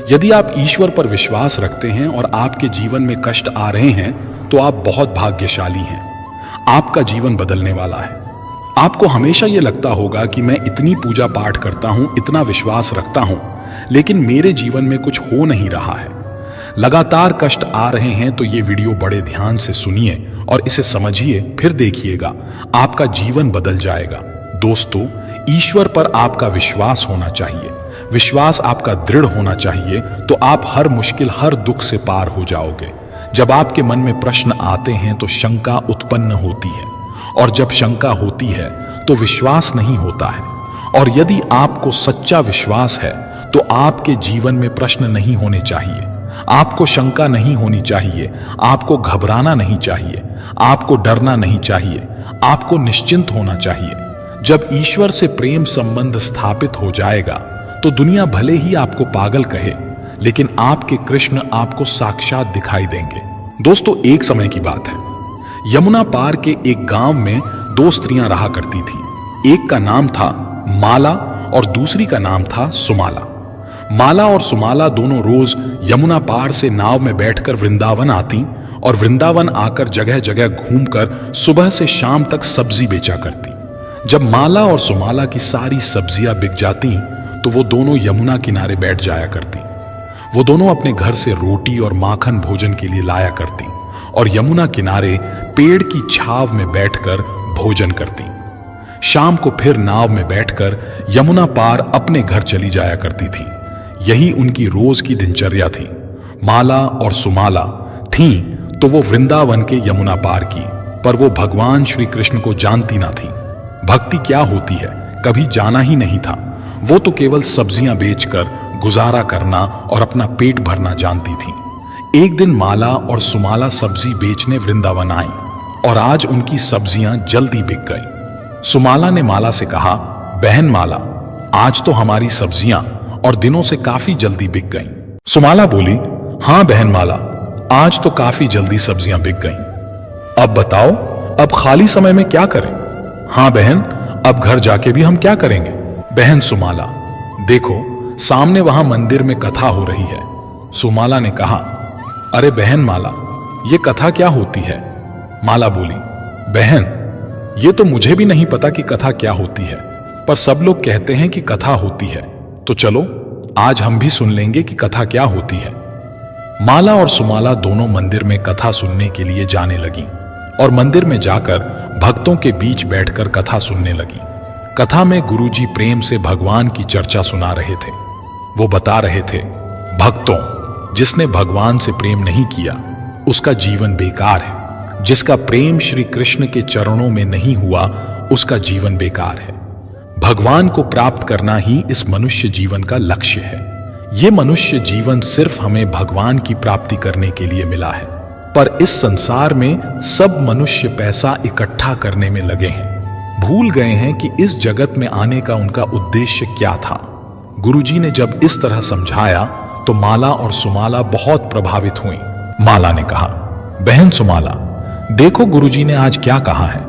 यदि आप ईश्वर पर विश्वास रखते हैं और आपके जीवन में कष्ट आ रहे हैं तो आप बहुत भाग्यशाली हैं। आपका जीवन बदलने वाला है। आपको हमेशा यह लगता होगा कि मैं इतनी पूजा पाठ करता हूं, इतना विश्वास रखता हूं, लेकिन मेरे जीवन में कुछ हो नहीं रहा है। लगातार कष्ट आ रहे हैं तो ये वीडियो बड़े ध्यान से सुनिए और इसे समझिए, फिर देखिएगा आपका जीवन बदल जाएगा। दोस्तों, ईश्वर पर आपका विश्वास होना चाहिए। विश्वास आपका दृढ़ होना चाहिए तो आप हर मुश्किल, हर दुख से पार हो जाओगे। जब आपके मन में प्रश्न आते हैं तो शंका उत्पन्न होती है, और जब शंका होती है तो विश्वास नहीं होता है। और यदि आपको सच्चा विश्वास है तो आपके जीवन में प्रश्न नहीं होने चाहिए, आपको शंका नहीं होनी चाहिए, आपको घबराना नहीं चाहिए, आपको डरना नहीं चाहिए, आपको निश्चिंत होना चाहिए। जब ईश्वर से प्रेम संबंध स्थापित हो जाएगा तो दुनिया भले ही आपको पागल कहे, लेकिन आपके कृष्ण आपको साक्षात दिखाई देंगे। दोस्तों, एक समय की बात है। यमुना पार के एक गांव में दो स्त्रियां रहा करती थी। एक का नाम था माला और दूसरी का नाम था सुमाला। माला और सुमाला दोनों रोज यमुना पार से नाव में बैठकर वृंदावन आती और वृंदावन आकर जगह जगह घूमकर सुबह से शाम तक सब्जी बेचा करती। जब माला और सुमाला की सारी सब्जियां बिक जाती तो वो दोनों यमुना किनारे बैठ जाया करती। वो दोनों अपने घर से रोटी और माखन भोजन के लिए लाया करती और यमुना किनारे पेड़ की छाव में बैठकर भोजन करती। शाम को फिर नाव में बैठकर यमुना पार अपने घर चली जाया करती थी। यही उनकी रोज की दिनचर्या थी। माला और सुमाला थीं तो वो वृंदावन के यमुना पार की, पर वो भगवान श्री कृष्ण को जानती ना थी। भक्ति क्या होती है कभी जाना ही नहीं था। वो तो केवल सब्जियां बेचकर गुजारा करना और अपना पेट भरना जानती थी। एक दिन माला और सुमाला सब्जी बेचने वृंदावन आई और आज उनकी सब्जियां जल्दी बिक गई। सुमाला ने माला से कहा, बहन माला, आज तो हमारी सब्जियां और दिनों से काफी जल्दी बिक गईं। सुमाला बोली, हाँ बहन माला, आज तो काफी जल्दी सब्जियां बिक गईं। अब बताओ, अब खाली समय में क्या करें? हाँ बहन, अब घर जाके भी हम क्या करेंगे? बहन सुमाला, देखो सामने वहां मंदिर में कथा हो रही है। सुमाला ने कहा, अरे बहन माला, ये कथा क्या होती है? माला बोली, बहन, ये तो मुझे भी नहीं पता कि कथा क्या होती है, पर सब लोग कहते हैं कि कथा होती है, तो चलो आज हम भी सुन लेंगे कि कथा क्या होती है। माला और सुमाला दोनों मंदिर में कथा सुनने के लिए जाने लगी और मंदिर में जाकर भक्तों के बीच बैठकर कथा सुनने लगी। कथा में गुरुजी प्रेम से भगवान की चर्चा सुना रहे थे। वो बता रहे थे, भक्तों, जिसने भगवान से प्रेम नहीं किया उसका जीवन बेकार है। जिसका प्रेम श्री कृष्ण के चरणों में नहीं हुआ उसका जीवन बेकार है। भगवान को प्राप्त करना ही इस मनुष्य जीवन का लक्ष्य है। ये मनुष्य जीवन सिर्फ हमें भगवान की प्राप्ति करने के लिए मिला है, पर इस संसार में सब मनुष्य पैसा इकट्ठा करने में लगे हैं। भूल गए हैं कि इस जगत में आने का उनका उद्देश्य क्या था। गुरुजी ने जब इस तरह समझाया तो माला और सुमाला बहुत प्रभावित हुई। माला ने कहा, बहन सुमाला, देखो गुरुजी ने आज क्या कहा है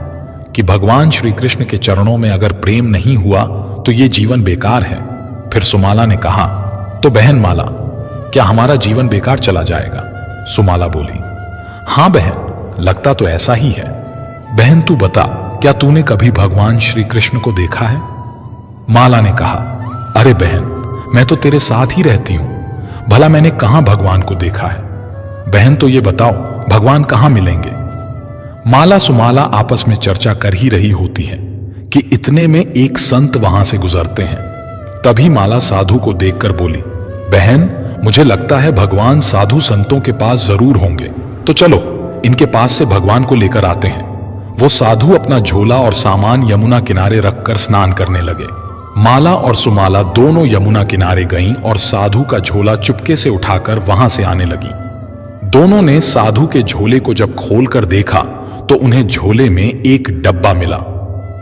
कि भगवान श्री कृष्ण के चरणों में अगर प्रेम नहीं हुआ तो ये जीवन बेकार है। फिर सुमाला ने कहा, तो बहन माला, क्या हमारा जीवन बेकार चला जाएगा? सुमाला बोली, हाँ बहन, लगता तो ऐसा ही है। बहन तू बता, क्या तूने कभी भगवान श्री कृष्ण को देखा है? माला ने कहा, अरे बहन, मैं तो तेरे साथ ही रहती हूं, भला मैंने कहां भगवान को देखा है? बहन तो ये बताओ, भगवान कहां मिलेंगे? माला सुमाला आपस में चर्चा कर ही रही होती है कि इतने में एक संत वहां से गुजरते हैं। तभी माला साधु को देखकर बोली, बहन, मुझे लगता है भगवान साधु संतों के पास जरूर होंगे, तो चलो इनके पास से भगवान को लेकर आते हैं। वो साधु अपना झोला और सामान यमुना किनारे रखकर स्नान करने लगे। माला और सुमाला दोनों यमुना किनारे गईं और साधु का झोला चुपके से उठाकर वहां से आने लगी। दोनों ने साधु के झोले को जब खोलकर देखा तो उन्हें झोले में एक डब्बा मिला।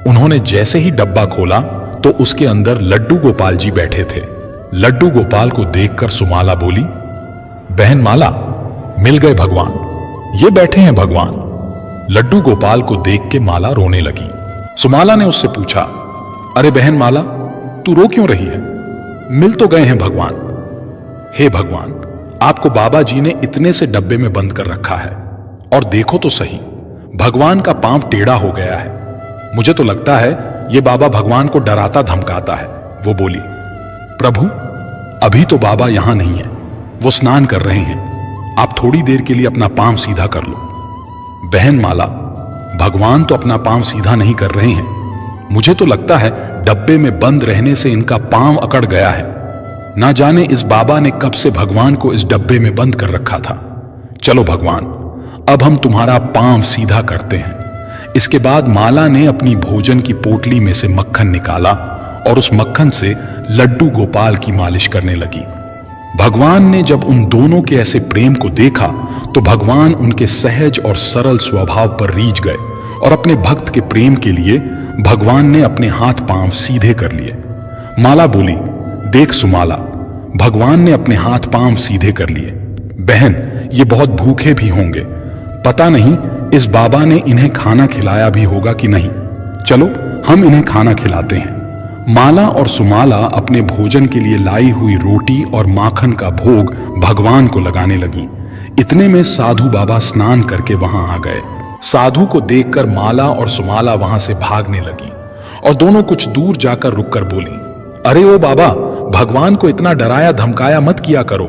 उन्होंने जैसे ही डब्बा खोला तो उसके अंदर लड्डू गोपाल जी बैठे थे। लड्डू गोपाल को देखकर सुमाला बोली, बहन माला, मिल गए भगवान, ये बैठे हैं भगवान। लड्डू गोपाल को देख के माला रोने लगी। सुमाला ने उससे पूछा, अरे बहन माला, तू रो क्यों रही है? मिल तो गए हैं भगवान। हे भगवान, आपको बाबा जी ने इतने से डब्बे में बंद कर रखा है, और देखो तो सही, भगवान का पांव टेढ़ा हो गया है। मुझे तो लगता है ये बाबा भगवान को डराता धमकाता है। वो बोली, प्रभु, अभी तो बाबा यहां नहीं है, वो स्नान कर रहे हैं। आप थोड़ी देर के लिए अपना पांव सीधा कर लो। बहन माला, भगवान तो अपना पांव सीधा नहीं कर रहे हैं। मुझे तो लगता है डब्बे में बंद रहने से इनका पांव अकड़ गया है। ना जाने इस बाबा ने कब से भगवान को इस डब्बे में बंद कर रखा था। चलो भगवान, अब हम तुम्हारा पांव सीधा करते हैं। इसके बाद माला ने अपनी भोजन की पोटली में से मक्खन निकाला और उस मक्खन से लड्डू गोपाल की मालिश करने लगी। भगवान ने जब उन दोनों के ऐसे प्रेम को देखा तो भगवान उनके सहज और सरल स्वभाव पर रीझ गए और अपने भक्त के प्रेम के लिए भगवान ने अपने हाथ पांव सीधे कर लिए। माला बोली, देख सुमाला, भगवान ने अपने हाथ पांव सीधे कर लिए। बहन, ये बहुत भूखे भी होंगे, पता नहीं इस बाबा ने इन्हें खाना खिलाया भी होगा कि नहीं। चलो हम इन्हें खाना खिलाते हैं। माला और सुमाला अपने भोजन के लिए लाई हुई रोटी और माखन का भोग भगवान को लगाने लगी। इतने में साधु बाबा स्नान करके वहां आ गए। साधु को देखकर माला और सुमाला वहां से भागने लगी और दोनों कुछ दूर जाकर रुककर बोली, अरे ओ बाबा, भगवान को इतना डराया धमकाया मत किया करो।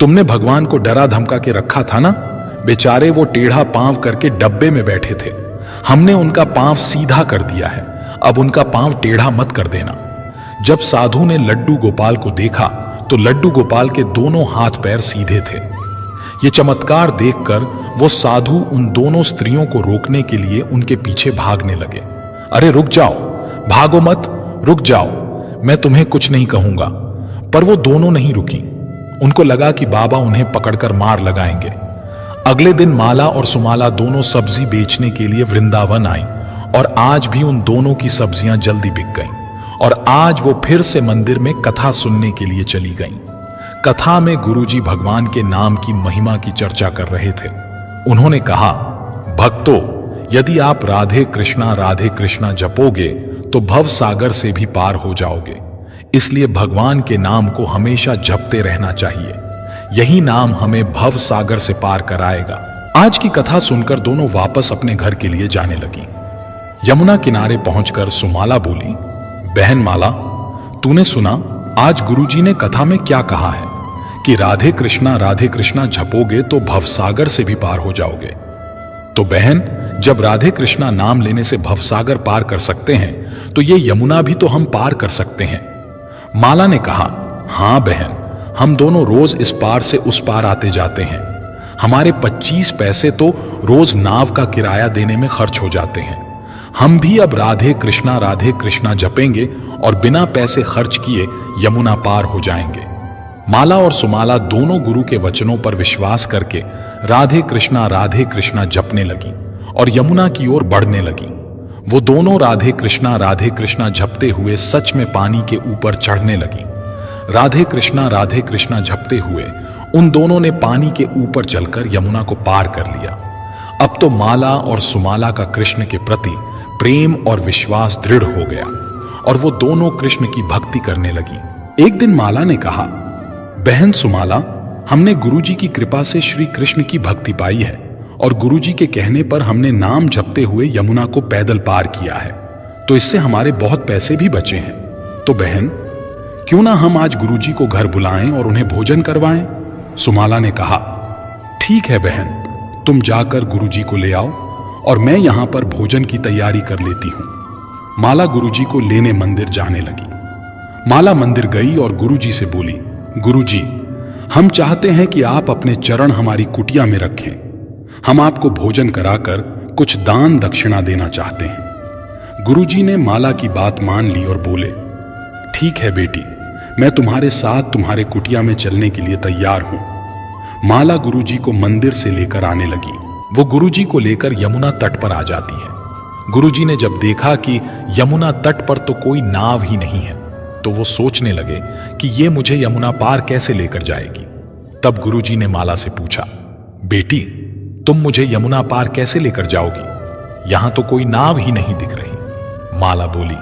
तुमने भगवान को डरा धमका के रखा था ना। बेचारे वो टेढ़ा पांव करके डब्बे में बैठे थे, हमने उनका पांव सीधा कर दिया है, अब उनका पांव टेढ़ा मत कर देना। जब साधु ने लड्डू गोपाल को देखा तो लड्डू गोपाल के दोनों हाथ पैर सीधे थे। ये चमत्कार देखकर वो साधु उन दोनों स्त्रियों को रोकने के लिए उनके पीछे भागने लगे। अरे रुक जाओ, भागो मत, रुक जाओ, मैं तुम्हें कुछ नहीं कहूंगा। पर वो दोनों नहीं रुकी। उनको लगा कि बाबा उन्हें पकड़कर मार लगाएंगे। अगले दिन माला और सुमाला दोनों सब्जी बेचने के लिए वृंदावन आई और आज भी उन दोनों की सब्जियां जल्दी बिक गईं और आज वो फिर से मंदिर में कथा सुनने के लिए चली गईं। कथा में गुरुजी भगवान के नाम की महिमा की चर्चा कर रहे थे। उन्होंने कहा, भक्तों, यदि आप राधे कृष्णा जपोगे तो भव सागर से भी पार हो जाओगे। इसलिए भगवान के नाम को हमेशा जपते रहना चाहिए। यही नाम हमें भव सागर से पार कराएगा। आज की कथा सुनकर दोनों वापस अपने घर के लिए जाने लगी। यमुना किनारे पहुंचकर सुमाला बोली, बहन माला, तूने सुना आज गुरुजी ने कथा में क्या कहा है कि राधे कृष्णा जपोगे तो भवसागर से भी पार हो जाओगे। तो बहन, जब राधे कृष्णा नाम लेने से भवसागर पार कर सकते हैं तो ये यमुना भी तो हम पार कर सकते हैं। माला ने कहा, हां बहन, हम दोनों रोज इस पार से उस पार आते जाते हैं। हमारे 25 पैसे तो रोज नाव का किराया देने में खर्च हो जाते हैं। हम भी अब राधे कृष्णा जपेंगे और बिना पैसे खर्च किए यमुना पार हो जाएंगे। माला और सुमाला दोनों गुरु के वचनों पर विश्वास करके राधे कृष्णा जपने लगी और यमुना की ओर बढ़ने लगी। वो दोनों राधे कृष्णा जपते हुए सच में पानी के ऊपर चढ़ने लगी। राधे कृष्णा जपते हुए उन दोनों ने पानी के ऊपर चलकर यमुना को पार कर लिया। अब तो माला और सुमाला का कृष्ण के प्रति प्रेम और विश्वास दृढ़ हो गया और वो दोनों कृष्ण की भक्ति करने लगी। एक दिन माला ने कहा, बहन सुमाला, हमने गुरुजी की कृपा से श्री कृष्ण की भक्ति पाई है और गुरुजी के कहने पर हमने नाम जपते हुए यमुना को पैदल पार किया है, तो इससे हमारे बहुत पैसे भी बचे हैं। तो बहन, क्यों ना हम आज गुरुजी को घर बुलाएं और उन्हें भोजन करवाएं? सुमाला ने कहा, ठीक है बहन, तुम जाकर गुरुजी को ले आओ और मैं यहां पर भोजन की तैयारी कर लेती हूं। माला गुरुजी को लेने मंदिर जाने लगी। माला मंदिर गई और गुरुजी से बोली, गुरुजी, हम चाहते हैं कि आप अपने चरण हमारी कुटिया में रखें। हम आपको भोजन कराकर कुछ दान दक्षिणा देना चाहते हैं। गुरुजी ने माला की बात मान ली और बोले, ठीक है बेटी, मैं तुम्हारे साथ तुम्हारे कुटिया में चलने के लिए तैयार हूं। माला गुरुजी को मंदिर से लेकर आने लगी। वो गुरुजी को लेकर यमुना तट पर आ जाती है। गुरुजी ने जब देखा कि यमुना तट पर तो कोई नाव ही नहीं है तो वो सोचने लगे कि ये मुझे यमुना पार कैसे लेकर जाएगी। तब गुरुजी ने माला से पूछा, बेटी, तुम मुझे यमुना पार कैसे लेकर जाओगी? यहां तो कोई नाव ही नहीं दिख रही। माला बोली,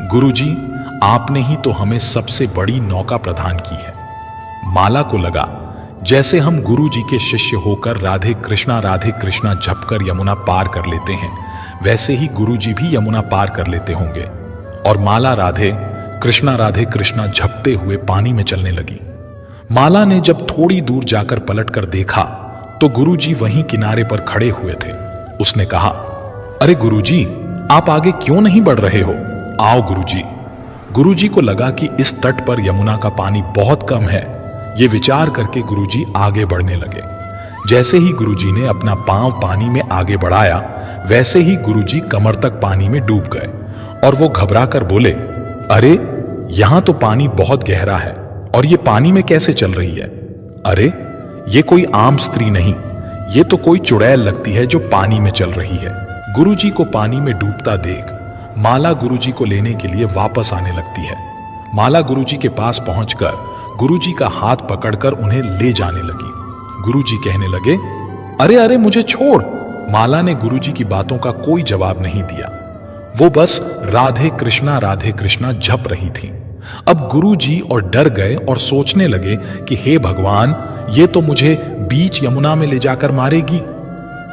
गुरुजी, आपने ही तो हमें सबसे बड़ी नौका प्रदान की है। माला को लगा जैसे हम गुरु जी के शिष्य होकर राधे कृष्णा जपकर यमुना पार कर लेते हैं, वैसे ही गुरु जी भी यमुना पार कर लेते होंगे। और माला राधे कृष्णा झपते हुए पानी में चलने लगी। माला ने जब थोड़ी दूर जाकर पलटकर देखा तो गुरु जी वहीं किनारे पर खड़े हुए थे। उसने कहा, अरे गुरु जी, आप आगे क्यों नहीं बढ़ रहे हो? आओ गुरु जी। गुरु जी को लगा कि इस तट पर यमुना का पानी बहुत कम है। ये विचार करके गुरु जी आगे बढ़ने लगे। जैसे ही गुरु जी ने अपना पांव पानी में आगे बढ़ाया, वैसे ही गुरु जी कमर तक पानी में डूब गए और वो घबरा कर बोले, अरे यहां तो पानी बहुत गहरा है और ये पानी में कैसे चल रही है? अरे ये कोई आम स्त्री नहीं, ये तो कोई चुड़ैल लगती है जो पानी में चल रही है। गुरु जी को पानी में डूबता देख माला गुरु जी को लेने के लिए वापस आने लगती है। माला गुरु जी के पास पहुंचकर गुरु जी का हाथ पकड़कर उन्हें ले जाने लगी। गुरु जी कहने लगे, अरे अरे मुझे छोड़। माला ने गुरु जी की बातों का कोई जवाब नहीं दिया। वो बस राधे कृष्णा जप रही थी। अब गुरु जी और डर गए और सोचने लगे कि हे भगवान, ये तो मुझे बीच यमुना में ले जाकर मारेगी।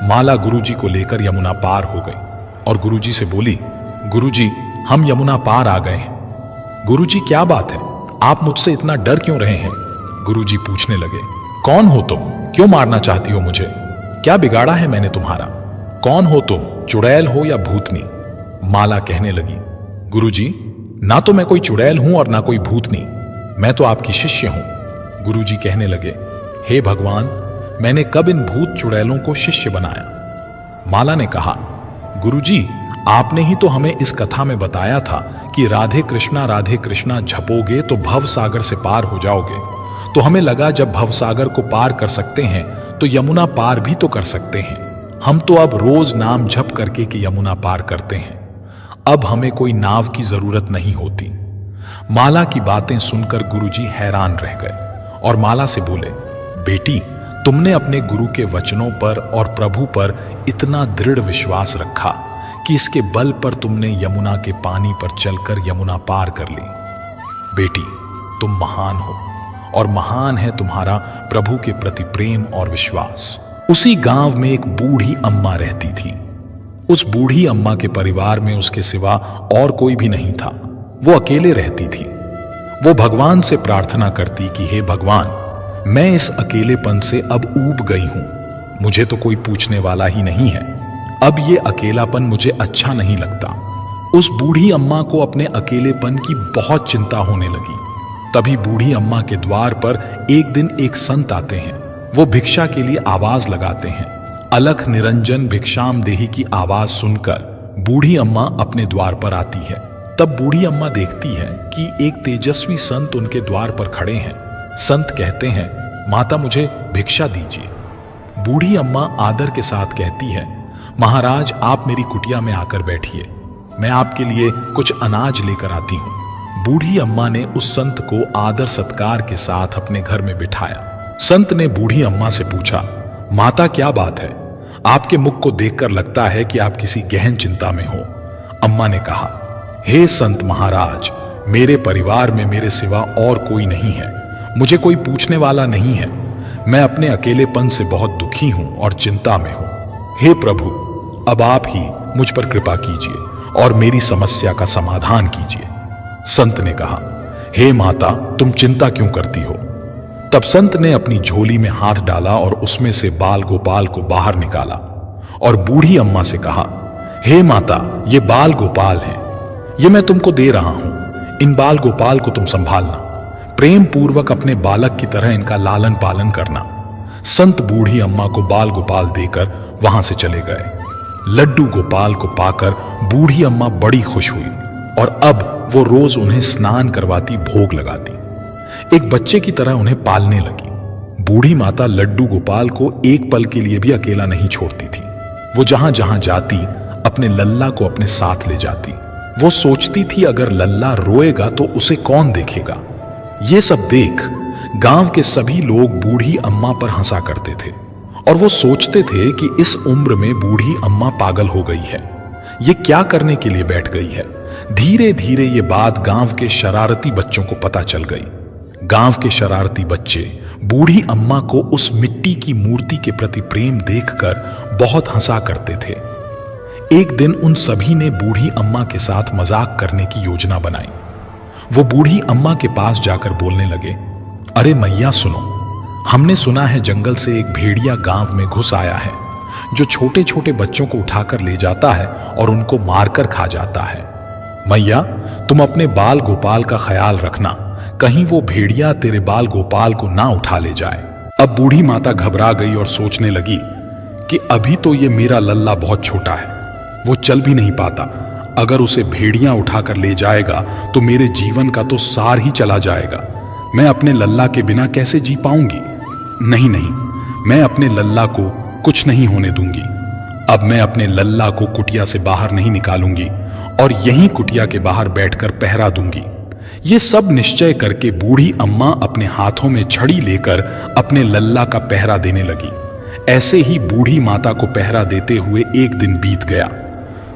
माला गुरु जी को लेकर यमुना पार हो गई और गुरु जी से बोली, गुरु जी, हम यमुना पार आ गए हैं। गुरु जी, क्या बात है, आप मुझसे इतना डर क्यों रहे हैं? गुरु जी पूछने लगे, कौन हो तुम? क्यों मारना चाहती हो मुझे? क्या बिगाड़ा है मैंने तुम्हारा? कौन हो तुम, चुड़ैल हो या भूतनी? माला कहने लगी, गुरु जी, ना तो मैं कोई चुड़ैल हूं और ना कोई भूतनी, मैं तो आपकी शिष्य हूं। गुरु जी कहने लगे, हे भगवान, मैंने कब इन भूत चुड़ैलों को शिष्य बनाया? माला ने कहा, गुरु जी, आपने ही तो हमें इस कथा में बताया था कि राधे कृष्णा झपोगे तो भव सागर से पार हो जाओगे। तो हमें लगा जब भव सागर को पार कर सकते हैं तो यमुना पार भी तो कर सकते हैं। हम तो अब रोज नाम झप करके कि यमुना पार करते हैं। अब हमें कोई नाव की जरूरत नहीं होती। माला की बातें सुनकर गुरुजी हैरान रह गए और माला से बोले, बेटी, तुमने अपने गुरु के वचनों पर और प्रभु पर इतना दृढ़ विश्वास रखा कि इसके बल पर तुमने यमुना के पानी पर चलकर यमुना पार कर ली। बेटी, तुम महान हो और महान है तुम्हारा प्रभु के प्रति प्रेम और विश्वास। उसी गांव में एक बूढ़ी अम्मा रहती थी। उस बूढ़ी अम्मा के परिवार में उसके सिवा और कोई भी नहीं था। वो अकेले रहती थी। वो भगवान से प्रार्थना करती कि हे भगवान, मैं इस अकेलेपन से अब ऊब गई हूं। मुझे तो कोई पूछने वाला ही नहीं है। अब ये अकेलापन मुझे अच्छा नहीं लगता। उस बूढ़ी अम्मा को अपने अकेलेपन की बहुत चिंता होने लगी। तभी बूढ़ी अम्मा के द्वार पर एक दिन एक संत आते हैं। वो भिक्षा के लिए आवाज लगाते हैं। अलख निरंजन भिक्षाम देहि की आवाज सुनकर बूढ़ी अम्मा अपने द्वार पर आती है। तब बूढ़ी अम्मा देखती है कि एक तेजस्वी संत उनके द्वार पर खड़े हैं। संत कहते हैं, माता, मुझे भिक्षा दीजिए। बूढ़ी अम्मा आदर के साथ कहती है, महाराज, आप मेरी कुटिया में आकर बैठिए, मैं आपके लिए कुछ अनाज लेकर आती हूं। बूढ़ी अम्मा ने उस संत को आदर सत्कार के साथ अपने घर में बिठाया। संत ने बूढ़ी अम्मा से पूछा, माता, क्या बात है? आपके मुख को देखकर लगता है कि आप किसी गहन चिंता में हो। अम्मा ने कहा, हे संत महाराज, मेरे परिवार में मेरे सिवा और कोई नहीं है। मुझे कोई पूछने वाला नहीं है। मैं अपने अकेलेपन से बहुत दुखी हूं और चिंता में हूं। हे प्रभु, अब आप ही मुझ पर कृपा कीजिए और मेरी समस्या का समाधान कीजिए। संत ने कहा, हे माता, तुम चिंता क्यों करती हो? तब संत ने अपनी झोली में हाथ डाला और उसमें से बाल गोपाल को बाहर निकाला और बूढ़ी अम्मा से कहा, हे माता, ये बाल गोपाल हैं, ये मैं तुमको दे रहा हूं। इन बाल गोपाल को तुम संभालना, प्रेम पूर्वक अपने बालक की तरह इनका लालन पालन करना। संत बूढ़ी अम्मा को बाल गोपाल देकर वहां से चले गए। लड्डू गोपाल को पाकर बूढ़ी अम्मा बड़ी खुश हुई और अब वो रोज उन्हें स्नान करवाती, भोग लगाती, एक बच्चे की तरह उन्हें पालने लगी। बूढ़ी माता लड्डू गोपाल को एक पल के लिए भी अकेला नहीं छोड़ती थी। वो जहां जहां जाती अपने लल्ला को अपने साथ ले जाती। वो सोचती थी अगर लल्ला रोएगा तो उसे कौन देखेगा। ये सब देख गांव के सभी लोग बूढ़ी अम्मा पर हंसा करते थे और वो सोचते थे कि इस उम्र में बूढ़ी अम्मा पागल हो गई है, ये क्या करने के लिए बैठ गई है। धीरे धीरे ये बात गांव के शरारती बच्चों को पता चल गई। गांव के शरारती बच्चे बूढ़ी अम्मा को उस मिट्टी की मूर्ति के प्रति प्रेम देखकर बहुत हंसा करते थे। एक दिन उन सभी ने बूढ़ी अम्मा के साथ मजाक करने की योजना बनाई। वो बूढ़ी अम्मा के पास जाकर बोलने लगे, अरे मैया सुनो, हमने सुना है जंगल से एक भेड़िया गांव में घुस आया है जो छोटे छोटे बच्चों को उठाकर ले जाता है और उनको मारकर खा जाता है। मैया, तुम अपने बाल गोपाल का ख्याल रखना, कहीं वो भेड़िया तेरे बाल गोपाल को ना उठा ले जाए। अब बूढ़ी माता घबरा गई और सोचने लगी कि अभी तो ये मेरा लल्ला बहुत छोटा है, वो चल भी नहीं पाता। अगर उसे भेड़िया उठाकर ले जाएगा तो मेरे जीवन का तो सार ही चला जाएगा। मैं अपने लल्ला के बिना कैसे जी पाऊंगी? नहीं नहीं, मैं अपने लल्ला को कुछ नहीं होने दूंगी। अब मैं अपने लल्ला को कुटिया से बाहर नहीं निकालूंगी और यहीं कुटिया के बाहर बैठकर पहरा दूंगी। ये सब निश्चय करके बूढ़ी अम्मा अपने हाथों में छड़ी लेकर अपने लल्ला का पहरा देने लगी। ऐसे ही बूढ़ी माता को पहरा देते हुए एक दिन बीत गया।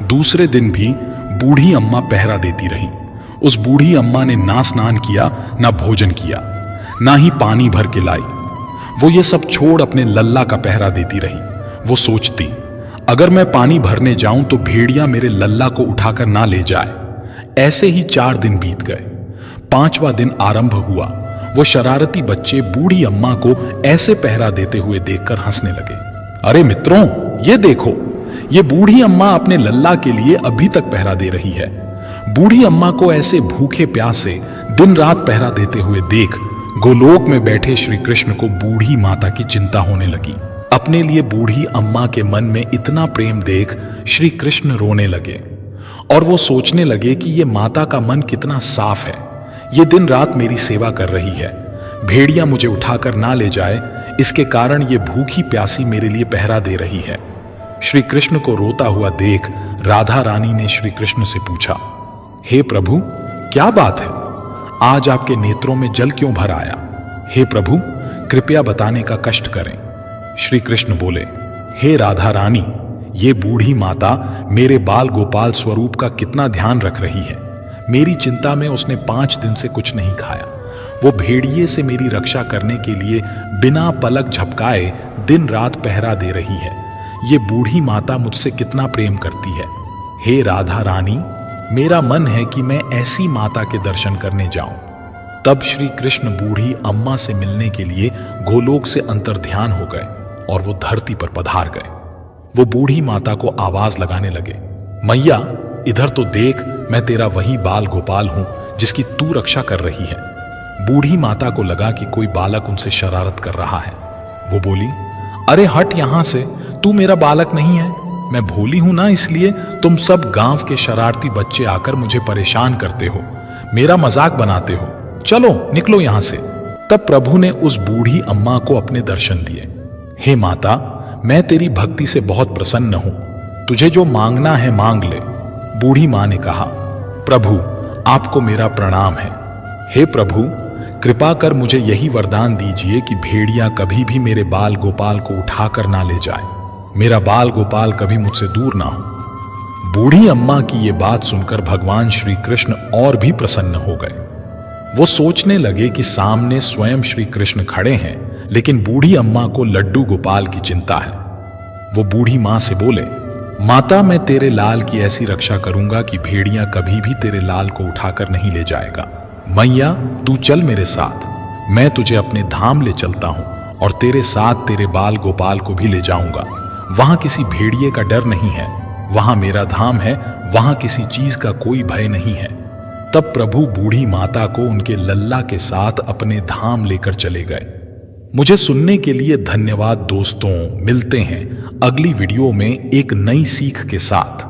दूसरे दिन भी बूढ़ी अम्मा पहरा देती रही। उस बूढ़ी अम्मा ने ना स्नान किया, ना भोजन किया, ना ही पानी भर के लाई। वो ये सब छोड़ अपने लल्ला का पहरा देती रही। वो सोचती, अगर मैं पानी भरने जाऊं तो भेड़िया मेरे लल्ला को उठाकर ना ले जाए। ऐसे ही 4 दिन बीत गए। 5वां दिन आरंभ हुआ। वो शरारती बच्चे बूढ़ी अम्मा को ऐसे पहरा देते हुए देखकर हंसने लगे। अरे मित्रों, ये देखो, ये बूढ़ी अम्मा अपने लल्ला के लिए अभी तक पहरा दे रही है। बूढ़ी अम्मा को ऐसे भूखे प्यासे दिन रात पहरा देते हुए देख गोलोक में बैठे श्री कृष्ण को बूढ़ी माता की चिंता होने लगी। अपने लिए बूढ़ी अम्मा के मन में इतना प्रेम देख श्री कृष्ण रोने लगे और वो सोचने लगे कि ये माता का मन कितना साफ है। ये दिन रात मेरी सेवा कर रही है, भेड़िया मुझे उठाकर ना ले जाए, इसके कारण ये भूखी प्यासी मेरे लिए पहरा दे रही है। श्री कृष्ण को रोता हुआ देख राधा रानी ने श्री कृष्ण से पूछा, हे प्रभु, क्या बात है? आज आपके नेत्रों में जल क्यों भर आया? हे प्रभु, कृपया बताने का कष्ट करें। श्री कृष्ण बोले, हे राधा रानी, ये बूढ़ी माता मेरे बाल गोपाल स्वरूप का कितना ध्यान रख रही है। मेरी चिंता में उसने 5 दिन से कुछ नहीं खाया। वो भेड़िए से मेरी रक्षा करने के लिए बिना पलक झपकाए दिन रात पहरा दे रही है। ये बूढ़ी माता मुझसे कितना प्रेम करती है। हे राधा रानी, मेरा मन है कि मैं ऐसी माता के दर्शन करने जाऊं। तब श्री कृष्ण बूढ़ी अम्मा से मिलने के लिए गोलोक से अंतर्ध्यान हो गए और वो धरती पर पधार गए। वो बूढ़ी माता को आवाज लगाने लगे, मैया, इधर तो देख, मैं तेरा वही बाल गोपाल हूं जिसकी तू रक्षा कर रही है। बूढ़ी माता को लगा कि कोई बालक उनसे शरारत कर रहा है। वो बोली, अरे हट यहां से, तू मेरा बालक नहीं है। मैं भोली हूं ना, इसलिए तुम सब गांव के शरारती बच्चे आकर मुझे परेशान करते हो, मेरा मजाक बनाते हो। चलो निकलो यहां से। तब प्रभु ने उस बूढ़ी अम्मा को अपने दर्शन दिए। हे माता, मैं तेरी भक्ति से बहुत प्रसन्न हूं, तुझे जो मांगना है मांग ले। बूढ़ी मां ने कहा, प्रभु, आपको मेरा प्रणाम है। हे प्रभु, कृपा कर मुझे यही वरदान दीजिए कि भेड़िया कभी भी मेरे बाल गोपाल को उठाकर ना ले जाए, मेरा बाल गोपाल कभी मुझसे दूर ना हो। बूढ़ी अम्मा की ये बात सुनकर भगवान श्री कृष्ण और भी प्रसन्न हो गए। वो सोचने लगे कि सामने स्वयं श्री कृष्ण खड़े हैं, लेकिन बूढ़ी अम्मा को लड्डू गोपाल की चिंता है। वो बूढ़ी मां से बोले, माता, मैं तेरे लाल की ऐसी रक्षा करूंगा कि भेड़िया कभी भी तेरे लाल को उठाकर नहीं ले जाएगा। मैया, तू चल मेरे साथ, मैं तुझे अपने धाम ले चलता हूं और तेरे साथ तेरे बाल गोपाल को भी ले जाऊंगा। वहां किसी भेड़िए का डर नहीं है, वहां मेरा धाम है, वहां किसी चीज का कोई भय नहीं है। तब प्रभु बूढ़ी माता को उनके लल्ला के साथ अपने धाम लेकर चले गए। मुझे सुनने के लिए धन्यवाद दोस्तों। मिलते हैं अगली वीडियो में एक नई सीख के साथ।